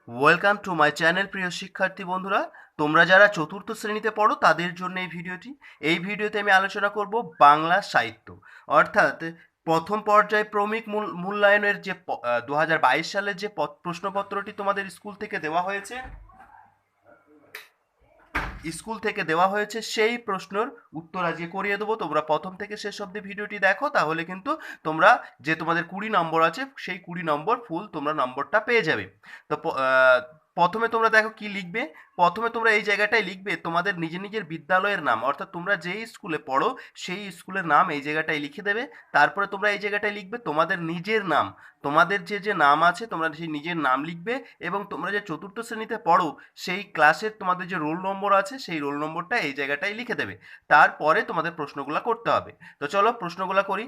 Welcome to my channel. প্রিয় শিক্ষার্থী বন্ধুরা, তোমরা যারা চতুর্থ শ্রেণীতে পড়ো তাদের জন্য এই ভিডিওটি। এই ভিডিওতে আমি আলোচনা করব বাংলা সাহিত্য, অর্থাৎ প্রথম পর্যায়ে ক্রমিক মূল্যায়নের যে 2022 সালের যে প্রশ্নপত্রটি তোমাদের স্কুল থেকে দেওয়া হয়েছে সেই প্রশ্নের উত্তর আজকে করিয়ে দেবো। তোমরা প্রথম থেকে শেষ অবধি ভিডিওটি দেখো, তাহলে কিন্তু তোমরা যে তোমাদের 20 নম্বর আছে সেই 20 নম্বর ফুল তোমরা নম্বরটা পেয়ে যাবে। তো প্রথমে তোমরা দেখো কি লিখবে। প্রথমে তোমরা এই জায়গাটায় লিখবে তোমাদের নিজের বিদ্যালয়ের নাম, অর্থাৎ তোমরা যেই স্কুলে পড়ো সেই স্কুলের নাম এই জায়গাটায় লিখে দেবে। তারপরে তোমরা এই জায়গাটায় লিখবে তোমাদের নিজের নাম, তোমাদের যে নাম আছে তোমরা সেই নিজের নাম লিখবে। এবং তোমরা যে চতুর্থ শ্রেণীতে পড়ো সেই ক্লাসের তোমাদের যে রোল নম্বর আছে সেই রোল নম্বরটা এই জায়গাটায় লিখে দেবে। তারপরে তোমাদের প্রশ্নগুলো করতে হবে। তো চলো প্রশ্নগুলো করি।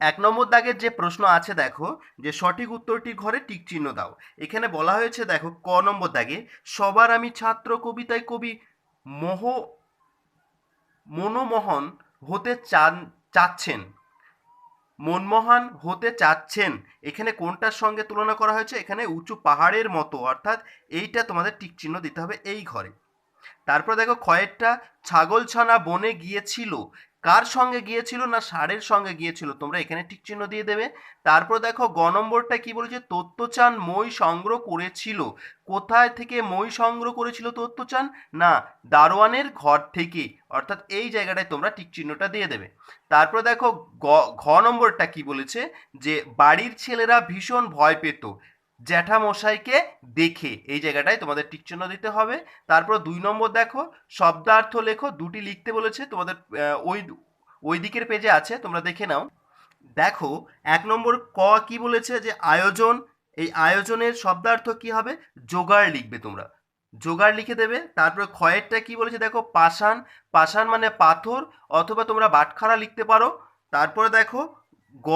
1 নম্বর দাগের যে প্রশ্ন আছে দেখো, যে সঠিক উত্তরটির ঘরে টিক চিহ্ন দাও। এখানে বলা হয়েছে দেখো, ক নম্বর দাগে, সবার আমি ছাত্র কবিতায় কবি মোহ মনমোহন হতে চাচ্ছেন। মনমোহন হতে চাচ্ছেন, এখানে কোনটার সঙ্গে তুলনা করা হয়েছে? এখানে উঁচু পাহাড়ের মতো, অর্থাৎ এইটা তোমাদের টিক চিহ্ন দিতে হবে এই ঘরে। তারপর দেখো ক্ষয়েরটা, ছাগলছানা বনে গিয়েছিল, কার সঙ্গে গিয়েছিল? না ষাঁড়ের সঙ্গে গিয়েছিল, তোমরা এখানে টিক চিহ্ন দিয়ে দেবে। তারপর দেখো গ নম্বরটা কি বলেছে? তত্ত্বচান মই সংগ্রহ করেছিল, কোথায় থেকে মই সংগ্রহ করেছিল তত্ত্বচান? না দারোয়ানের ঘর থেকে, অর্থাৎ এই জায়গাটায় তোমরা টিক চিহ্নটা দিয়ে দেবে। তারপর দেখো ঘ নম্বরটা কি বলেছে? যে বাড়ির ছেলেরা ভীষণ ভয় পেত জ্যাঠামশাইকে দেখে, এই জায়গাটায় তোমাদের টিক চিহ্ন দিতে হবে। তারপর 2 নম্বর দেখো, শব্দার্থ লেখো, দুটি লিখতে বলেছে তোমাদের, ওই ওই দিকের পেজে আছে, তোমরা দেখে নাও। দেখো 1 নম্বর ক কি বলেছে? যে আয়োজন, এই আয়োজনের শব্দার্থ কি হবে? জোগাড় লিখবে তোমরা, জোগাড় লিখে দেবে। তারপরে ক্ষয়েরটা কি বলেছে দেখো, পাষাণ, পাষাণ মানে পাথর, অথবা তোমরা বাটখারা লিখতে পারো। তারপরে দেখো গ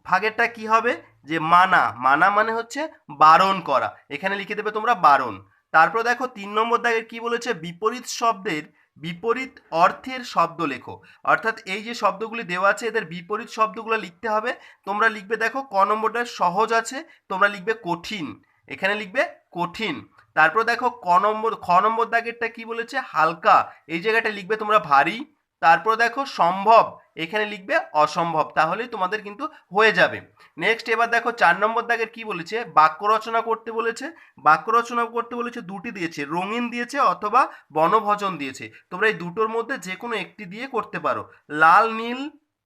ভাগেরটা কি হবে? যে মানা, মানা মানে হচ্ছে বারণ করা, এখানে লিখে দেবে তোমরা বারণ। তারপর দেখো 3 নম্বর দাগের কি বলেছে? বিপরীত শব্দের বিপরীত অর্থের শব্দ লেখো, অর্থাৎ এই যে শব্দগুলি দেওয়া আছে এদের বিপরীত শব্দগুলো লিখতে হবে। তোমরা লিখবে দেখো ক নম্বরটা সহজ আছে, তোমরা লিখবে কঠিন, এখানে লিখবে কঠিন। তারপর দেখো খ নম্বর দাগেরটা কি বলেছে? হালকা, এই জায়গাটা লিখবে তোমরা ভারী। তারপর দেখো সম্ভব, এখানে লিখবে অসম্ভব, তাহলেই তোমাদের কিন্তু হয়ে যাবে। নেক্সট এবার দেখো 4 নম্বর দাগের কি বলেছে? বাক্য রচনা করতে বলেছে। বাক্য রচনা করতে বলেছে, দুটি দিয়েছে, রঙিন দিয়েছে অথবা বনভোজন দিয়েছে, তোমরা এই দুটোর মধ্যে যে কোনো একটি দিয়ে করতে পারো। লাল নীল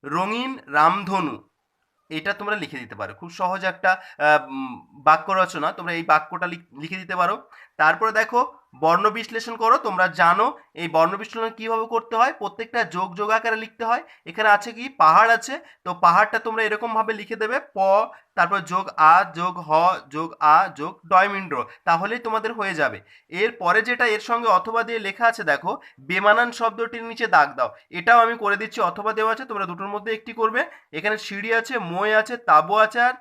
রঙিন রামধনু, এটা তোমরা লিখে দিতে পারো, খুব সহজ একটা বাক্য রচনা, তোমরা এই বাক্যটা লিখে দিতে পারো। তারপরে দেখো বর্ণ বিশ্লেষণ করো, তোমরা জানো এই বর্ণ বিশ্লেষণ কিভাবে করতে হয়, প্রত্যেকটা যোগ যোগ আকারে লিখতে হয়। এখানে আছে কি? পাহাড় আছে, তো পাহাড়টা তোমরা এরকম ভাবে লিখে দেবে, প তারপর যোগ আ যোগ হ যোগ আ যোগ ডয়মিন্ড, তাহলেই তোমাদের হয়ে যাবে। এর পরে যেটা এর সঙ্গে অথবা দিয়ে লেখা আছে দেখো, বেমানান শব্দটির নিচে দাগ দাও, এটাও আমি করে দিচ্ছি, অথবা দেওয়া আছে, তোমরা দুটোর মধ্যে একটি করবে। এখানে সিঁড়ি আছে, মই আছে, তাবু আছে, আর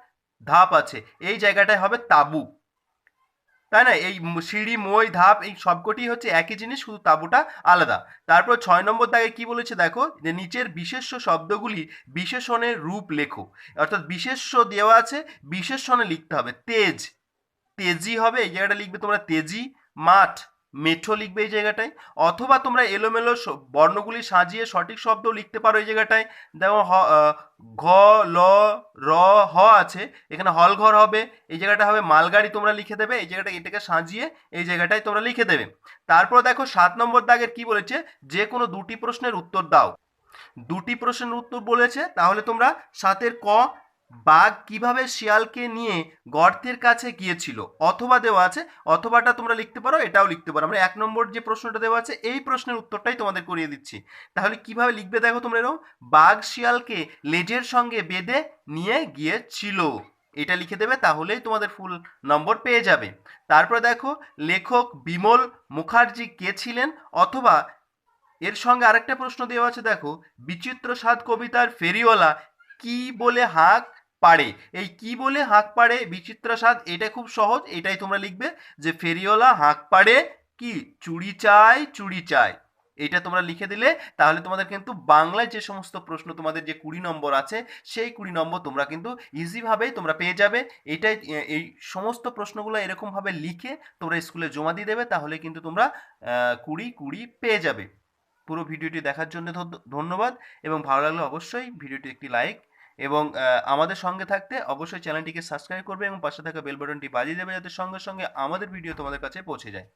ধাপ আছে, এই জায়গাটায় হবে তাবু, তাই না? এই সিঁড়ি মই ধাপ এই সবকটি হচ্ছে একই জিনিস, শুধু তাবুটা আলাদা। তারপর 6 নম্বর দাগে কি বলেছে দেখো, যে নিচের বিশেষ্য শব্দগুলি বিশেষণের রূপ লেখো, অর্থাৎ বিশেষ্য দেওয়া আছে, বিশেষণে লিখতে হবে। তেজ, তেজি হবে, এই জায়গাটা লিখবে তোমরা তেজি। মাঠ, মেঠো লিখবে এই জায়গাটায়। অথবা তোমরা এলোমেলো বর্ণগুলি সাজিয়ে সঠিক শব্দ লিখতে পারো এই জায়গাটায়। দেখো ঘ ল র হ আছে, এখানে হল ঘর হবে, এই জায়গাটা হবে মালগাড়ি, তোমরা লিখে দেবে এই জায়গাটা, এটাকে সাজিয়ে এই জায়গাটায় তোমরা লিখে দেবে। তারপর দেখো 7 নম্বর দাগের কি বলেছে? যে কোনো দুটি প্রশ্নের উত্তর দাও। দুটি প্রশ্নের উত্তর বলেছে, তাহলে তোমরা 7-এর ক, বাঘ কিভাবে শিয়ালকে নিয়ে গর্তের কাছে গিয়েছিল, অথবা দেওয়া আছে, অথবাটা তোমরা লিখতে পারো, এটাও লিখতে পারো। আমরা 1 নম্বর যে প্রশ্নটা দেওয়া আছে এই প্রশ্নের উত্তরটাই তোমাদের করিয়ে দিচ্ছি। তাহলে কিভাবে লিখবে দেখো তোমরা এরকম, বাঘ শিয়ালকে লেজের সঙ্গে বেঁধে নিয়ে গিয়েছিল, এটা লিখে দেবে, তাহলেই তোমাদের ফুল নম্বর পেয়ে যাবে। তারপরে দেখো লেখক বিমল মুখার্জি কে ছিলেন, অথবা এর সঙ্গে আরেকটা প্রশ্ন দেওয়া আছে দেখো, বিচিত্র স্বাদ কবিতার ফেরিওয়ালা কি বলে হাঁক পাড়ে, এই কি বলে হাঁক পাড়ে বিচিত্র স্বাদ, এটা খুব সহজ, এটাই তোমরা লিখবে, যে ফেরিওয়ালা হাঁক পাড়ে কি? চুড়ি চাই চুড়ি চাই। এইটা তোমরা লিখে দিলে তাহলে তোমাদের কিন্তু বাংলায় যে সমস্ত প্রশ্ন তোমাদের যে 20 নম্বর আছে সেই 20 নম্বর তোমরা কিন্তু ইজিভাবেই তোমরা পেয়ে যাবে। এটাই এই সমস্ত প্রশ্নগুলো এরকমভাবে লিখে তোমরা স্কুলে জমা দিয়ে দেবে, তাহলে কিন্তু তোমরা 20 পেয়ে যাবে। পুরো ভিডিওটি দেখার জন্য ধন্যবাদ, এবং ভালো লাগলে অবশ্যই ভিডিওটি একটি লাইক, এবং আমাদের সঙ্গে থাকতে অবশ্যই চ্যানেলটিকে সাবস্ক্রাইব করবে এবং পাশে থাকা বেল বাটনটি বাজিয়ে দেবে, যাতে সঙ্গে সঙ্গে আমাদের ভিডিও তোমাদের কাছে পৌঁছে যায়।